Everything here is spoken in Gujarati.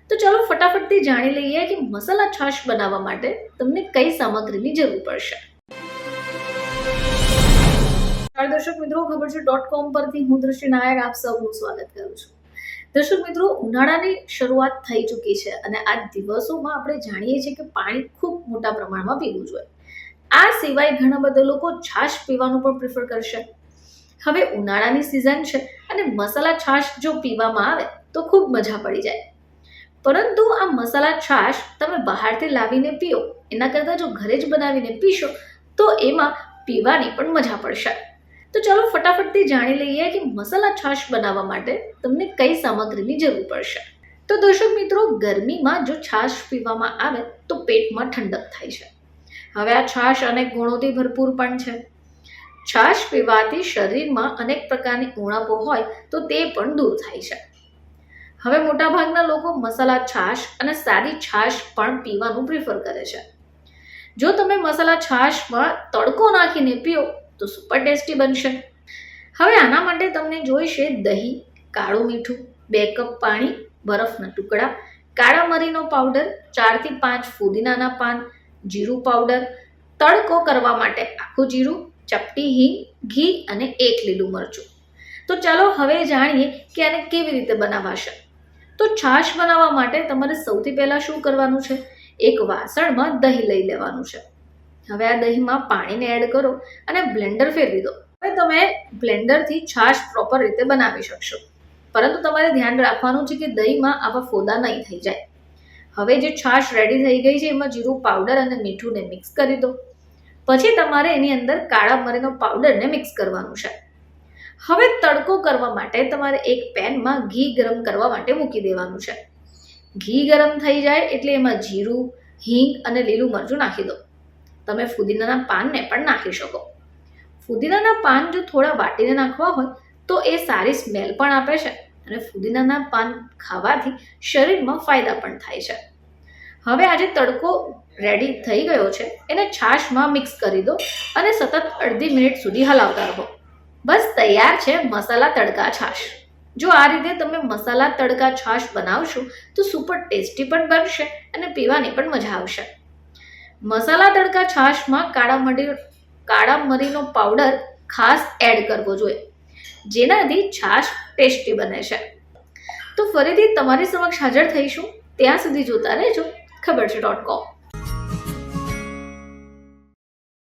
તો ચાલો ફટાફટથી જાણી લઈએ કે મસાલા છાશ બનાવવા માટે તમને કઈ સામગ્રીની જરૂર પડશે। દર્શક મિત્રો, ખબર છે .com પરથી હું દ્રષ્ટિ નાયક આપ સૌનું સ્વાગત કરું છું। દર્શક મિત્રો, ઉનાળાની શરૂઆત થઈ ચૂકી છે અને આ દિવસોમાં આપણે જાણીએ છીએ કે પાણી ખૂબ મોટા પ્રમાણમાં પીવું જોઈએ। આ સિવાય ઘણા બધા લોકો છાશ પીવાનું પણ પ્રિફર કરશે। હવે ઉનાળાની સિઝન છે અને મસાલા છાશ જો પીવામાં આવે તો ખૂબ મજા પડી જાય, પરંતુ આ મસાલા છાશ તમે બહારથી લાવીને પીઓ એના કરતાં જો ઘરે જ બનાવીને પીશો તો એમાં પીવાની પણ મજા પડશે। તો ચાલો ફટાફટથી જાણી લઈએ કે મસાલા છાશ બનાવવા માટે તમને કઈ સામગ્રીની જરૂર પડશે। તો દર્શક મિત્રો, ગરમીમાં જો છાશ પીવામાં આવે તો પેટમાં ઠંડક થાય છે। હવે આ છાશ અનેક ગુણોથી ભરપૂર પણ છે। છાશ પીવાથી શરીરમાં અનેક પ્રકારની ઉણપો હોય તો તે પણ દૂર થાય છે। હવે મોટાભાગના લોકો મસાલા છાશ અને સાદી છાશ પણ પીવાનું પ્રિફર કરે છે। જો તમે મસાલા છાશમાં તડકો નાખીને પીઓ તો સુપર ટેસ્ટી બનશે। હવે આના માટે તમને જોઈશે દહીં, કાળું મીઠું, 2 કપ પાણી, બરફના ટુકડા, કાળા મરીનો પાવડર, 4 થી 5 ફુદીનાના પાન, જીરું પાવડર, તડકો કરવા માટે આખું જીરું, ચપટી હિંગ, ઘી અને 1 લીલું મરચું। તો ચાલો હવે જાણીએ કે આને કેવી રીતે બનાવાશે। તો છાશ બનાવવા માટે તમારે સૌથી પહેલા શું કરવાનું છે, એક વાસણમાં દહીં લઈ લેવાનું છે। હવે આ દહીંમાં પાણીને એડ કરો અને બ્લેન્ડર ફેરવી દો। હવે તમે બ્લેન્ડરથી છાશ પ્રોપર રીતે બનાવી શકશો, પરંતુ તમારે ધ્યાન રાખવાનું છે કે દહીંમાં આવા ફોદા નહીં થઈ જાય। હવે જે છાશ રેડી થઈ ગઈ છે એમાં જીરું પાવડર અને મીઠુંને મિક્સ કરી દો। પછી તમારે એની અંદર કાળા મરીનો પાવડરને મિક્સ કરવાનું છે। હવે તડકો કરવા માટે તમારે એક પેનમાં ઘી ગરમ કરવા માટે મૂકી દેવાનું છે। ઘી ગરમ થઈ જાય એટલે એમાં જીરું, હિંગ અને લીલું મરચું નાખી દો। તમે ફુદીનાના પાનને પણ નાખી શકો। ફુદીનાના પાન જો થોડા વાટીને નાખવા હોય તો એ સારી સ્મેલ પણ આપે છે અને ફુદીનાના પાન ખાવાથી શરીરમાં ફાયદા પણ થાય છે। હવે આજે તડકો રેડી થઈ ગયો છે એને છાશમાં મિક્સ કરી દો અને સતત અડધી મિનિટ સુધી હલાવતા રહો। બસ તૈયાર છે મસાલા તડકા છાશ। જો આ રીતે તમે મસાલા તડકા છાશ બનાવશો તો સુપર ટેસ્ટી પણ બનશે અને પીવાની પણ મજા આવશે। મસાલા તડકા છાશમાં કાળા મરીનો પાવડર ખાસ એડ કરવો જોઈએ, જેનાથી છાશ ટેસ્ટી બને છે। તો ફરીથી તમારી સમક્ષ હાજર થઈશું, ત્યાં સુધી જોતા રહેજો ખબર છે .com।